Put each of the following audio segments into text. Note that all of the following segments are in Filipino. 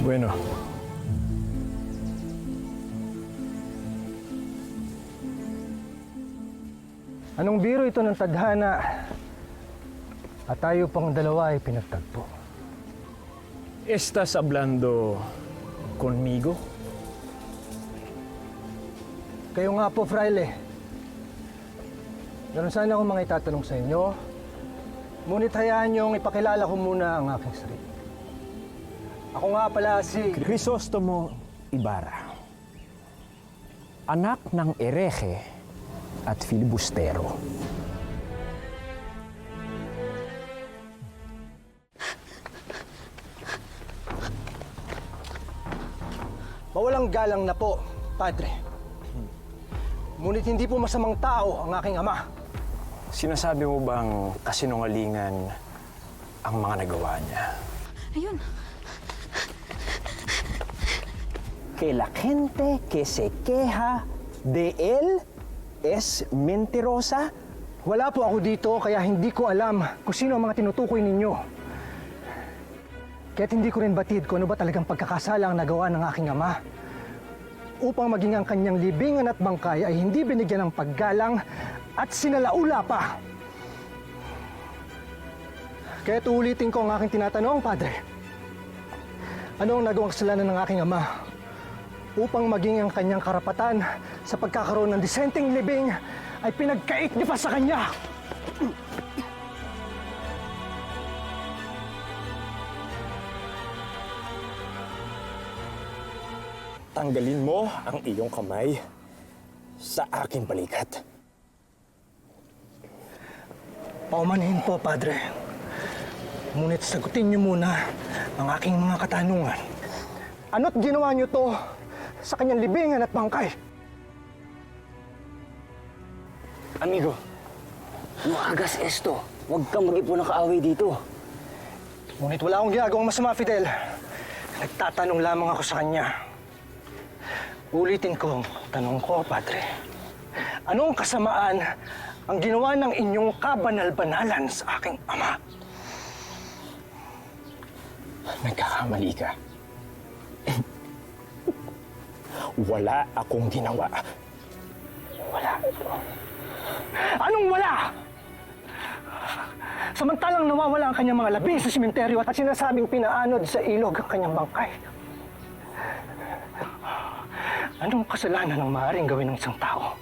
Bueno. Anong biro ito ng tadhana at tayo pang dalawa ay pinagtagpo? ¿Estás hablando conmigo? Kayo nga po, Fraile. Meron sana akong mga itatanong sa inyo. Ngunit hayaan niyong ipakilala ko muna ang aking sarili. Ako nga pala si... Crisostomo Ibarra, anak ng erehe at filibustero. Mawalang galang na po, Padre. Ngunit hindi po masamang tao ang aking ama. Sinasabi mo bang kasinungalingan ang mga nagawa niya? Ayun. Que la gente que se queja de él es mentirosa? Wala po ako dito kaya hindi ko alam kung sino ang mga tinutukoy ninyo. Kaya't hindi ko rin batid kung ano ba talagang pagkakasala ang nagawa ng aking ama. Upang maging ang kanyang libingan at bangkay ay hindi binigyan ng paggalang at sinalaula pa. Kaya't uulitin ko ang aking tinatanong, Padre. Ano ang nagawang kasalanan ng aking ama upang maging ang kanyang karapatan sa pagkakaroon ng disenteng libing ay pinagkait niya pa sa kanya? Tanggalin mo ang iyong kamay sa aking balikat. Paumanhin po, Padre. Ngunit sagutin niyo muna ang aking mga katanungan. Ano't ginawa niyo to sa kanyang libingan at bangkay? Amigo, no hagas esto. Huwag kang mag-ipon ng kaaway dito. Ngunit wala akong ginagawang masama, Fidel. Nagtatanong lamang ako sa kanya. Ulitin ko ang tanong ko, Padre. Anong kasamaan ang ginawa ng inyong kabanal-banalan sa aking ama? Nagkakamali ka. Wala akong ginawa. Wala. Anong wala? Samantalang nawawala ang kanyang mga labi sa simenteryo at sinasabing pinaanod sa ilog ang kanyang bangkay. Anong kasalanan ang maaaring gawin ng isang tao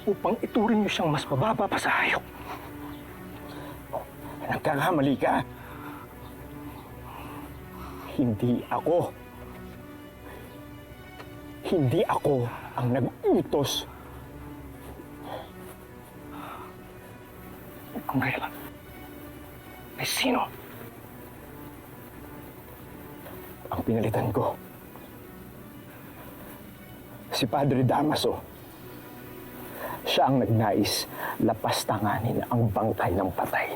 upang ituring niyo siyang mas mababa pa sa hayop? Nagkakamali ka. Hindi ako. Hindi ako ang nag-utos. Kung kailan? Ay sino? Ang pinalitan ko. Si Padre Damaso. Siya ang nagnais lapastanganin ang bangkay ng patay